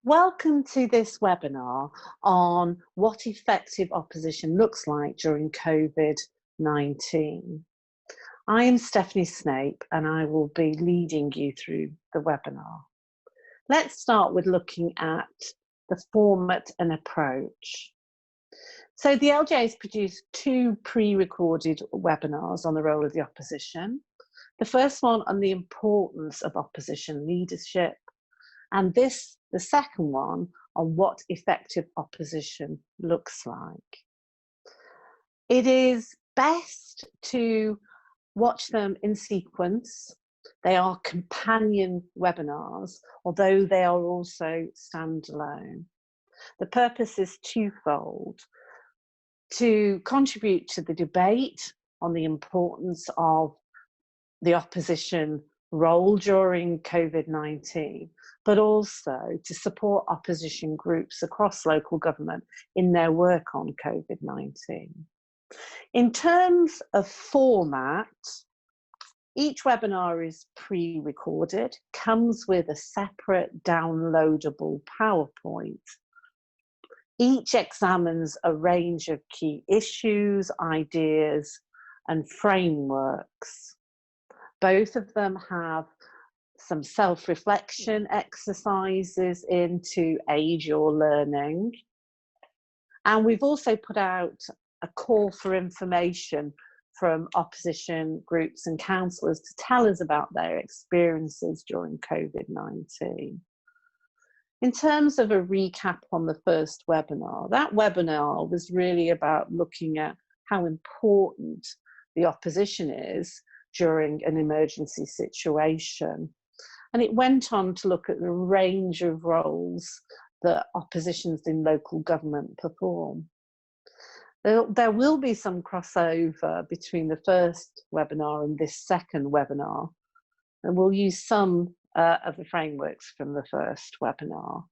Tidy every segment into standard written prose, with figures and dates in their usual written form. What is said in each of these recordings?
Welcome to this webinar on what effective opposition looks like during COVID-19. I am Stephanie Snape and I will be leading you through the webinar. Let's start with looking at the format and approach. So the LGA has produced two pre-recorded webinars on the role of the opposition. The first one on the importance of opposition leadership, and the second one on what effective opposition looks like. It is best to watch them in sequence. They are companion webinars, although they are also standalone. The purpose is twofold: to contribute to the debate on the importance of the opposition role during COVID-19, but also to support opposition groups across local government in their work on COVID-19. In terms of format, each webinar is pre-recorded, comes with a separate downloadable PowerPoint. Each examines a range of key issues, ideas, and frameworks. Both of them have some self-reflection exercises in to aid your learning. And we've also put out a call for information from opposition groups and councillors to tell us about their experiences during COVID-19. In terms of a recap on the first webinar, that webinar was really about looking at how important the opposition is during an emergency situation. And it went on to look at the range of roles that oppositions in local government perform. There will be some crossover between the first webinar and this second webinar, and we'll use some of the frameworks from the first webinar.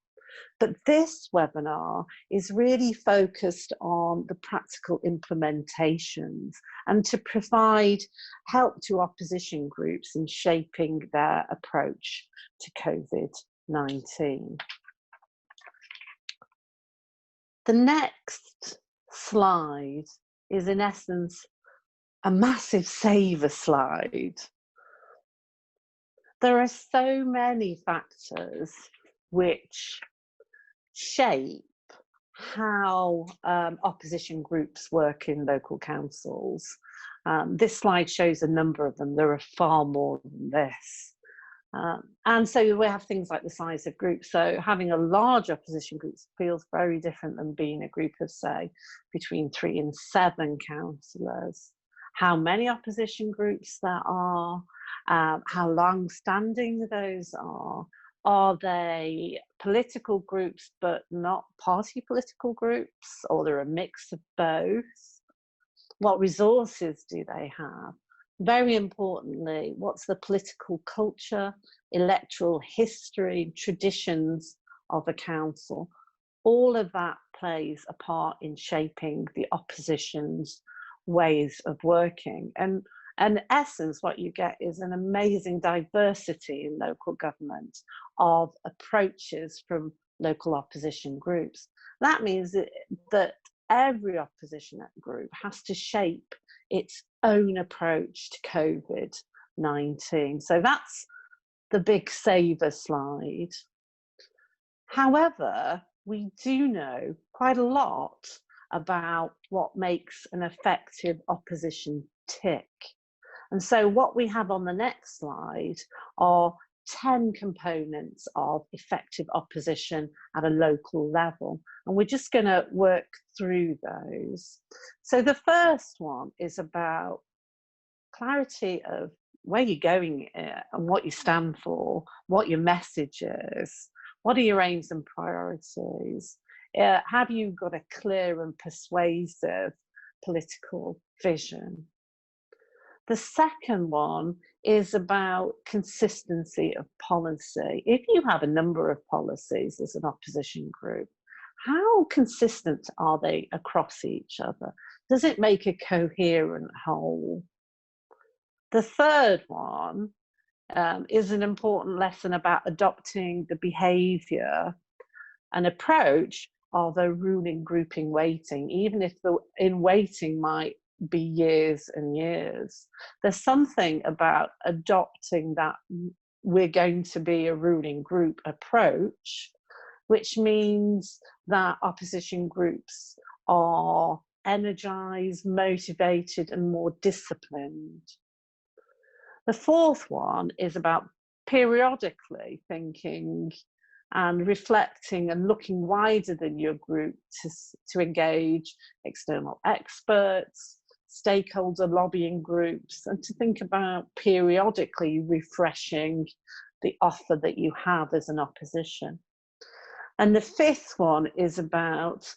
But this webinar is really focused on the practical implementations and to provide help to opposition groups in shaping their approach to COVID-19. The next slide is in essence a massive saver slide. There are so many factors which shape how opposition groups work in local councils. This slide shows a number of them. There are far more than this. And so we have things like the size of groups. So having a large opposition group feels very different than being a group of, say, between 3 and 7 councillors. How many opposition groups there are, how long-standing those are they political groups but not party political groups, or they're a mix of both? What resources do they have? Very importantly, what's the political culture, electoral history, traditions of a council? All of that plays a part in shaping the opposition's ways of working. And in essence, what you get is an amazing diversity in local government of approaches from local opposition groups. That means that every opposition group has to shape its own approach to COVID-19. So that's the big saver slide. However, we do know quite a lot about what makes an effective opposition tick. And so what we have on the next slide are 10 components of effective opposition at a local level. And we're just going to work through those. So the first one is about clarity of where you're going and what you stand for, what your message is, what are your aims and priorities. Have you got a clear and persuasive political vision? The second one is about consistency of policy. If you have a number of policies as an opposition group, how consistent are they across each other? Does it make a coherent whole? The third one is an important lesson about adopting the behaviour An approach are the ruling group in waiting, even if the in waiting might be years and years. There's something about adopting that we're going to be a ruling group approach, which means that opposition groups are energized, motivated, and more disciplined. The fourth one is about periodically thinking and reflecting and looking wider than your group to engage external experts, stakeholder lobbying groups, and to think about periodically refreshing the offer that you have as an opposition. And the fifth one is about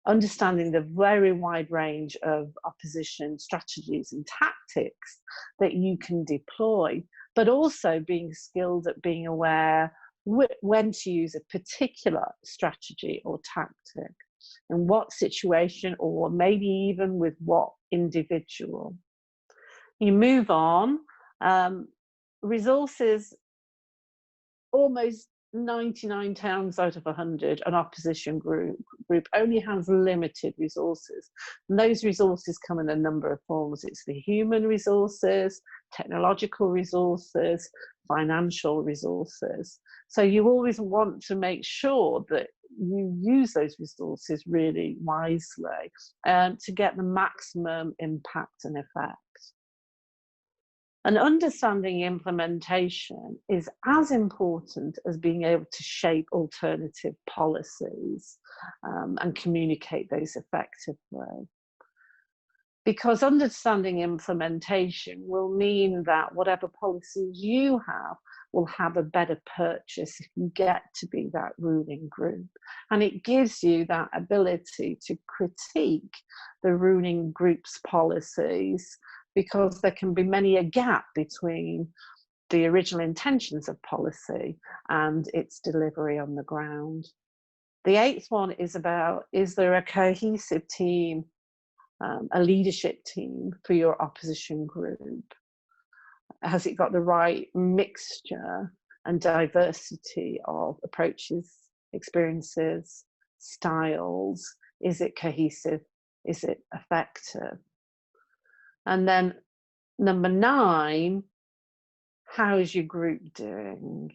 understanding the very wide range of opposition strategies and tactics that you can deploy, but also being skilled at being aware when to use a particular strategy or tactic, in what situation, or maybe even with what individual. You move on. Resources, almost 99 times out of 100, an opposition group only has limited resources. And those resources come in a number of forms. It's the human resources, technological resources, financial resources. So you always want to make sure that you use those resources really wisely to get the maximum impact and effect. And understanding implementation is as important as being able to shape alternative policies and communicate those effectively. Because understanding implementation will mean that whatever policies you have will have a better purchase if you get to be that ruling group. And it gives you that ability to critique the ruling group's policies, because there can be many a gap between the original intentions of policy and its delivery on the ground. The eighth one is about, is there a cohesive team, a leadership team for your opposition group? Has it got the right mixture and diversity of approaches, experiences, styles? Is it cohesive? Is it effective? And then number 9, how is your group doing?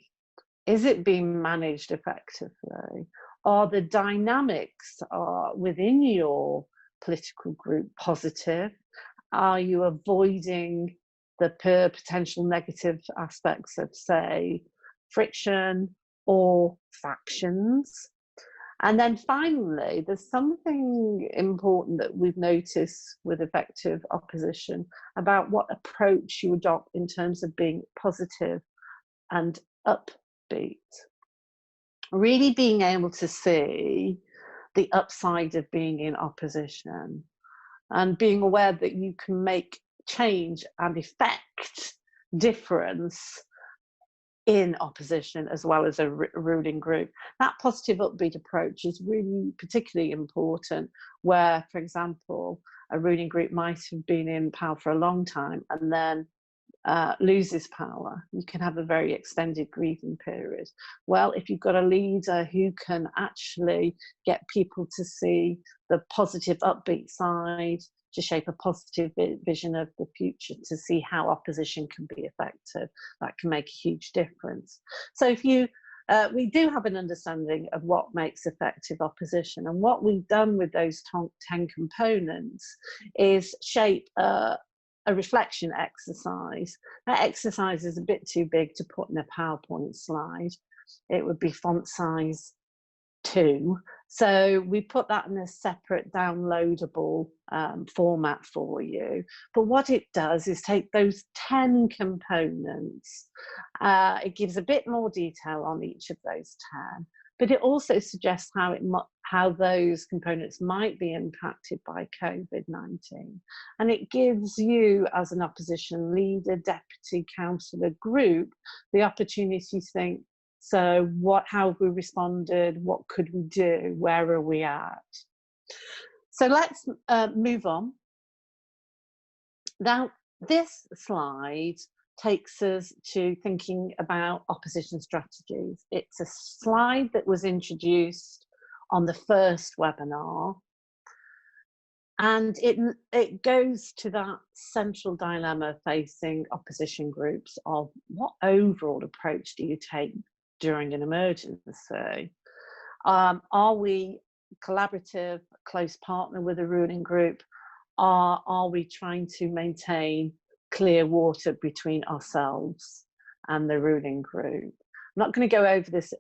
Is it being managed effectively? Are the dynamics within your political group positive? Are you avoiding the potential negative aspects of, say, friction or factions? And then finally, there's something important that we've noticed with effective opposition about what approach you adopt in terms of being positive and upbeat. Really being able to see the upside of being in opposition and being aware that you can make change and effect difference in opposition as well as a ruling group. That positive upbeat approach is really particularly important where, for example, a ruling group might have been in power for a long time and then loses power. You can have a very extended grieving period. Well, if you've got a leader who can actually get people to see the positive upbeat side, to shape a positive vision of the future, to see how opposition can be effective, that can make a huge difference. So if you we do have an understanding of what makes effective opposition, and what we've done with those 10 components is shape a reflection exercise. That exercise is a bit too big to put in a PowerPoint slide. It would be font size 2. So we put that in a separate downloadable format for you. But what it does is take those 10 components. It gives a bit more detail on each of those 10, but it also suggests how those components might be impacted by COVID-19. And it gives you, as an opposition leader, deputy councillor group, the opportunity to think, so how have we responded? What could we do? Where are we at? So let's move on. Now, this slide takes us to thinking about opposition strategies. It's a slide that was introduced on the first webinar. And it goes to that central dilemma facing opposition groups of what overall approach do you take during an emergency? Are we collaborative, close partner with a ruling group? Are we trying to maintain clear water between ourselves and the ruling group? I'm not going to go over this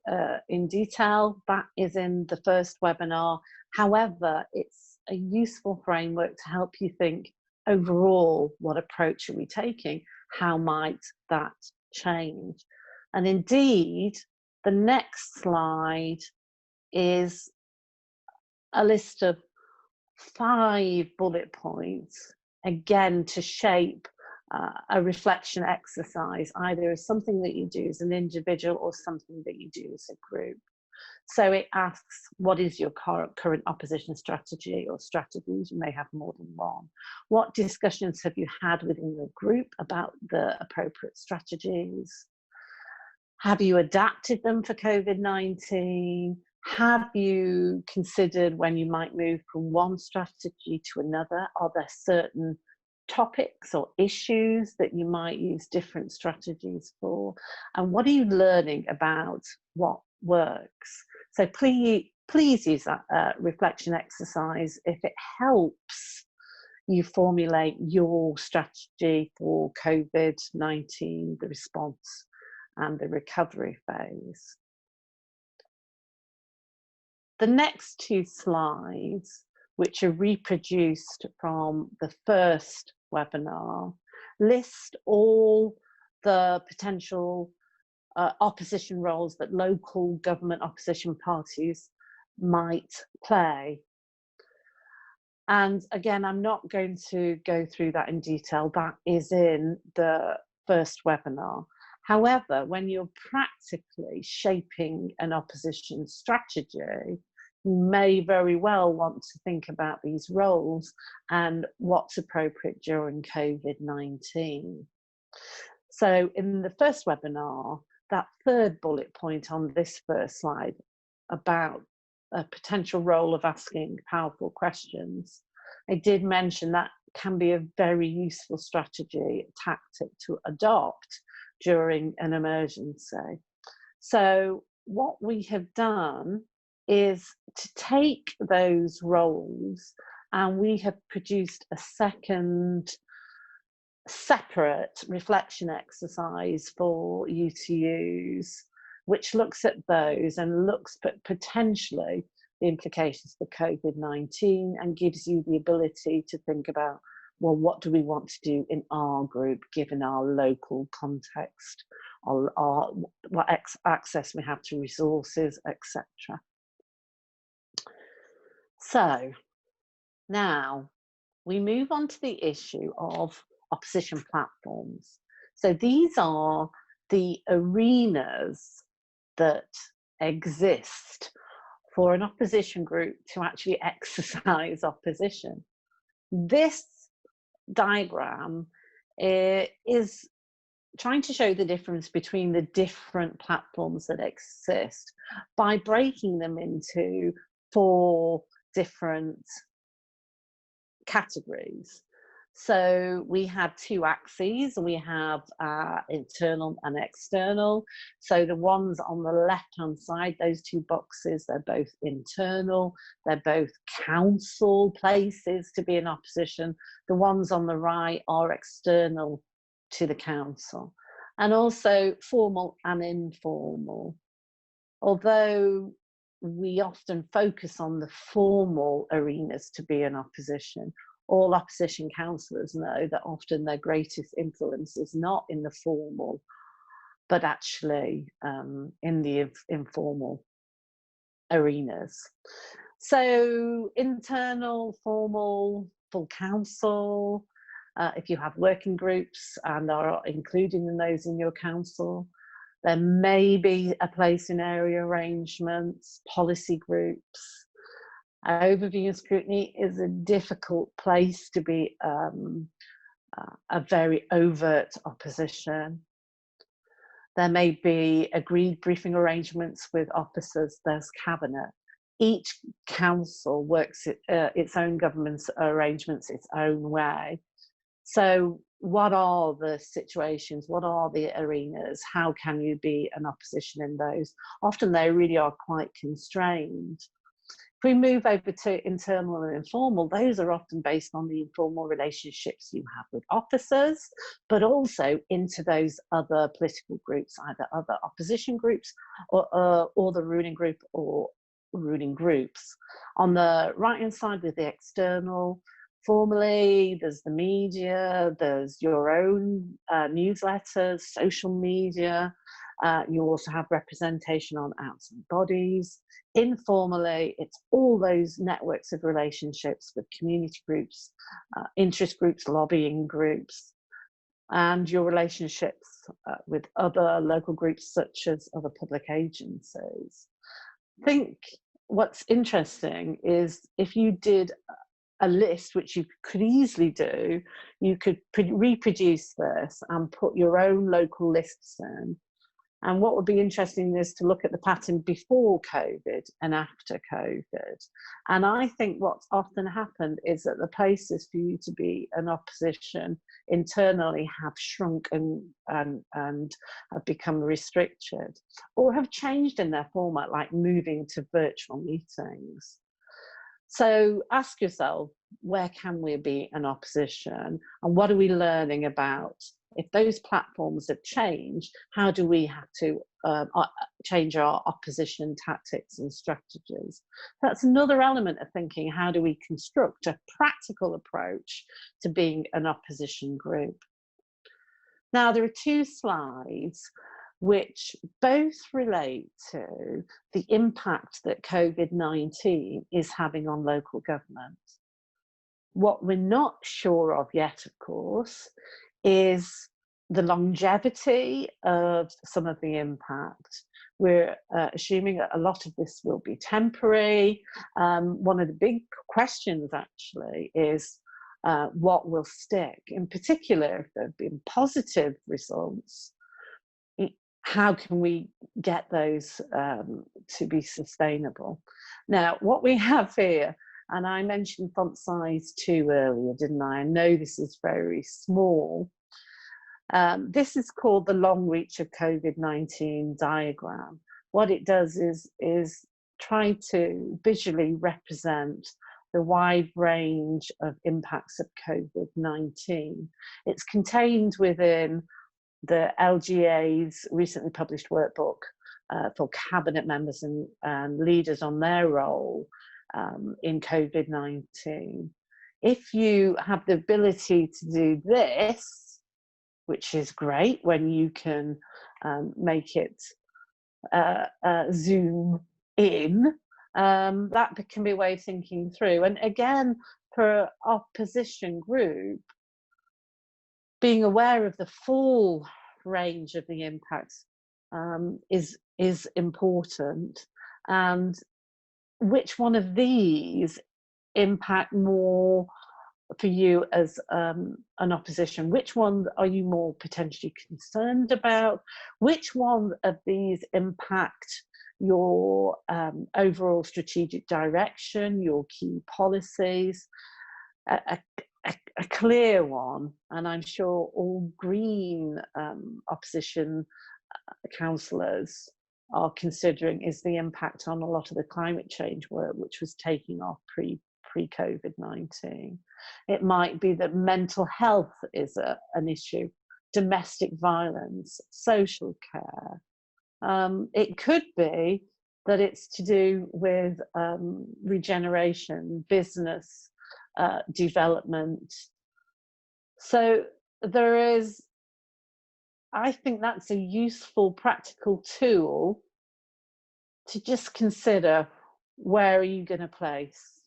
in detail. That is in the first webinar. However, it's a useful framework to help you think overall, what approach are we taking? How might that change? And indeed, the next slide is a list of 5 bullet points, again, to shape a reflection exercise, either as something that you do as an individual or something that you do as a group. So it asks, what is your current opposition strategy or strategies? You may have more than one. What discussions have you had within your group about the appropriate strategies? Have you adapted them for COVID-19? Have you considered when you might move from one strategy to another? Are there certain topics or issues that you might use different strategies for? And what are you learning about what works? So please use that reflection exercise if it helps you formulate your strategy for COVID-19, the response and the recovery phase. The next 2 slides, which are reproduced from the first webinar, list all the potential opposition roles that local government opposition parties might play. And again, I'm not going to go through that in detail. That is in the first webinar. However, when you're practically shaping an opposition strategy, you may very well want to think about these roles and what's appropriate during COVID-19. So in the first webinar, that 3rd bullet point on this first slide about a potential role of asking powerful questions, I did mention that can be a very useful strategy, tactic to adopt during an emergency. So what we have done is to take those roles, and we have produced a second separate reflection exercise for you to use, which looks at those and looks at potentially the implications for COVID-19 and gives you the ability to think about, well, what do we want to do in our group, given our local context, or what access we have to resources, etc. So now we move on to the issue of opposition platforms. So these are the arenas that exist for an opposition group to actually exercise opposition. This diagram is trying to show the difference between the different platforms that exist by breaking them into 4 different categories. So we have 2 axes. We have internal and external. So the ones on the left-hand side, those 2 boxes, they're both internal. They're both council places to be in opposition. The ones on the right are external to the council, and also formal and informal. Although we often focus on the formal arenas to be in opposition, all opposition councillors know that often their greatest influence is not in the formal, but actually in the informal arenas. So internal, formal, full council, if you have working groups and are including those in your council, there may be a place in area arrangements, policy groups. Overview and scrutiny is a difficult place to be a very overt opposition. There may be agreed briefing arrangements with officers, there's cabinet. each council works its own governance arrangements its own way. So what are the situations? What are the arenas? How can you be an opposition in those? Often they really are quite constrained. If we move over to internal and informal, those are often based on the informal relationships you have with officers, but also into those other political groups, either other opposition groups or the ruling group or ruling groups. On the right-hand side with the external, formally, there's the media, there's your own newsletters, social media. You also have representation on outside bodies. Informally, it's all those networks of relationships with community groups, interest groups, lobbying groups, and your relationships with other local groups such as other public agencies. I think what's interesting is if you did a list, which you could easily do, you could reproduce this and put your own local lists in. And what would be interesting is to look at the pattern before COVID and after COVID. And I think what's often happened is that the places for you to be an opposition internally have shrunk and have become restricted, or have changed in their format, like moving to virtual meetings. So ask yourself, where can we be an opposition? And what are we learning about? If those platforms have changed, how do we have to change our opposition tactics and strategies? That's another element of thinking, how do we construct a practical approach to being an opposition group? Now, there are two slides which both relate to the impact that COVID-19 is having on local government. What we're not sure of yet, of course, is the longevity of some of the impact. We're assuming that a lot of this will be temporary. One of the big questions actually is what will stick. In particular, if there have been positive results, how can we get those to be sustainable? Now, what we have here, and I mentioned font size 2 earlier, didn't I? I know this is very small. This is called the long reach of COVID-19 diagram. What it does is try to visually represent the wide range of impacts of COVID-19. It's contained within the LGA's recently published workbook for cabinet members and leaders on their role in COVID-19. If you have the ability to do this, which is great when you can make it zoom in, that can be a way of thinking through. And again, for an opposition group, being aware of the full range of the impacts is important, and which one of these impact more for you as an opposition? Which one are you more potentially concerned about? Which one of these impact your overall strategic direction, your key policies? A clear one, and I'm sure all Green opposition councillors are considering, is the impact on a lot of the climate change work which was taking off pre-COVID-19. It might be that mental health is an issue, domestic violence, social care. It could be that it's to do with regeneration, business development. So there is, I think that's a useful practical tool to just consider, where are you going to place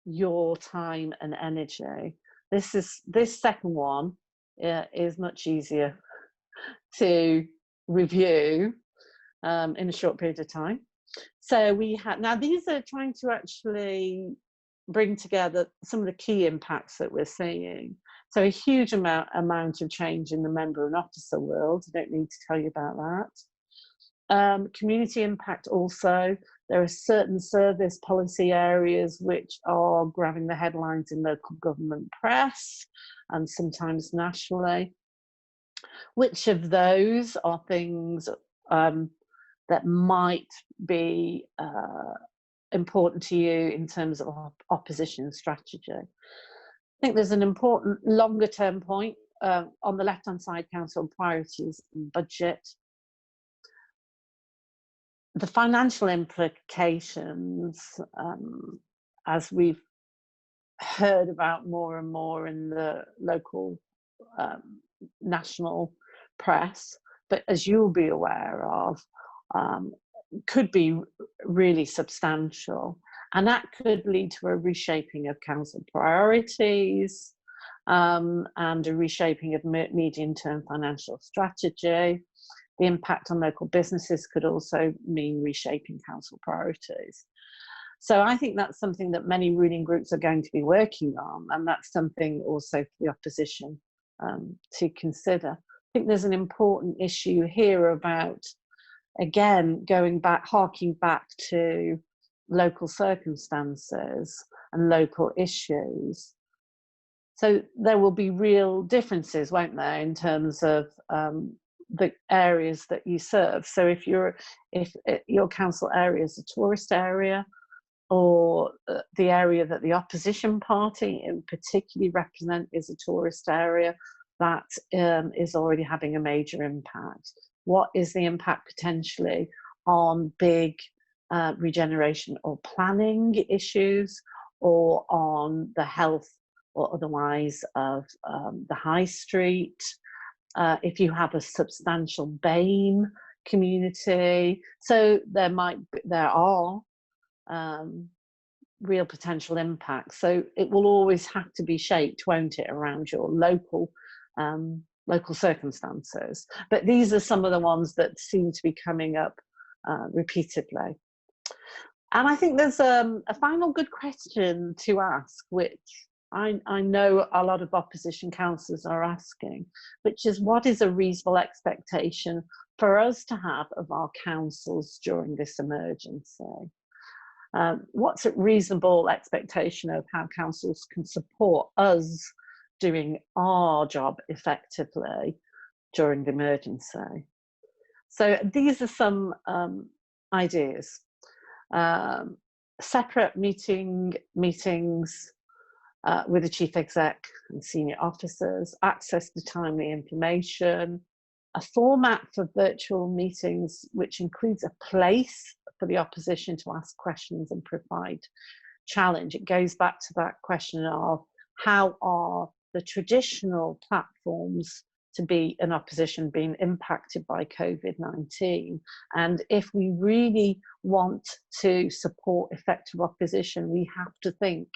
your time and energy? This second one is much easier to review in a short period of time. So we have, now these are trying to actually bring together some of the key impacts that we're seeing. So a huge amount of change in the member and officer world. I don't need to tell you about Community impact also. There are certain service policy areas which are grabbing the headlines in local government press and sometimes nationally. Which of those are things that might be important to you in terms of opposition strategy? I think there's an important longer term point on the left hand side, council priorities and budget. The financial implications, as we've heard about more and more in the local national press, but as you'll be aware of, could be really substantial, and that could lead to a reshaping of council priorities and a reshaping of medium-term financial strategy. The impact on local businesses could also mean reshaping council priorities. So I think that's something that many ruling groups are going to be working on, and that's something also for the opposition to consider. I think there's an important issue here about, again, harking back to local circumstances and local issues. So there will be real differences, won't there, in terms of the areas that you serve. So if your council area is a tourist area, or the area that the opposition party in particularly represent is a tourist area, that is already having a major impact. What is the impact potentially on big regeneration or planning issues, or on the health or otherwise of the high street? If you have a substantial BAME community, so there are real potential impacts. So it will always have to be shaped, won't it, around your local circumstances. But these are some of the ones that seem to be coming up repeatedly. And I think there's a final good question to ask, which I know a lot of opposition councillors are asking, which is, what is a reasonable expectation for us to have of our councils during this emergency? What's a reasonable expectation of how councils can support us doing our job effectively during the emergency? So these are some ideas. Separate meetings with the chief exec and senior officers, access to timely information, a format for virtual meetings which includes a place for the opposition to ask questions and provide challenge. It goes back to that question of, how are the traditional platforms to be in opposition being impacted by COVID-19? And if we really want to support effective opposition, we have to think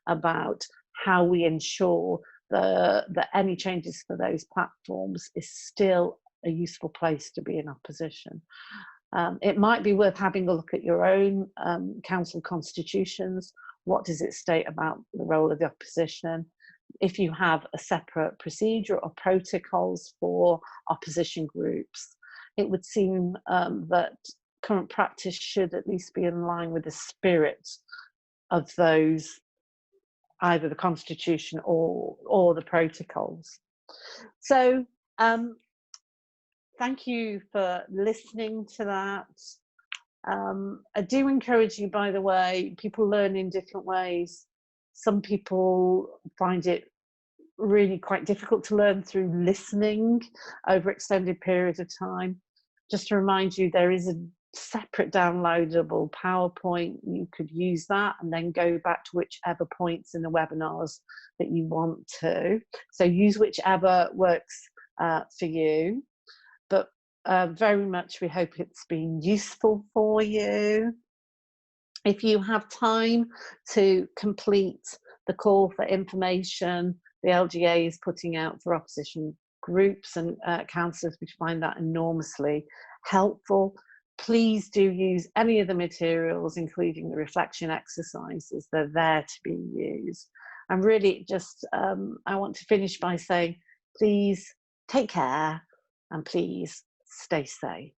about how we ensure that any changes for those platforms is still a useful place to be in opposition. It might be worth having a look at your own council constitutions. What does it state about the role of the opposition? If you have a separate procedure or protocols for opposition groups, it would seem that current practice should at least be in line with the spirit of those, either the constitution or the protocols. So thank you for listening to that. I do encourage you, by the way, people learn in different ways. Some people find it really quite difficult to learn through listening over extended periods of time. Just to remind you, there is a separate downloadable PowerPoint. You could use that and then go back to whichever points in the webinars that you want to. So use whichever works for you. But very much we hope it's been useful for you. If you have time to complete the call for information the LGA is putting out for opposition groups and councillors, we find that enormously helpful. Please do use any of the materials, including the reflection exercises. They're there to be used. And really just, I want to finish by saying, please take care and please stay safe.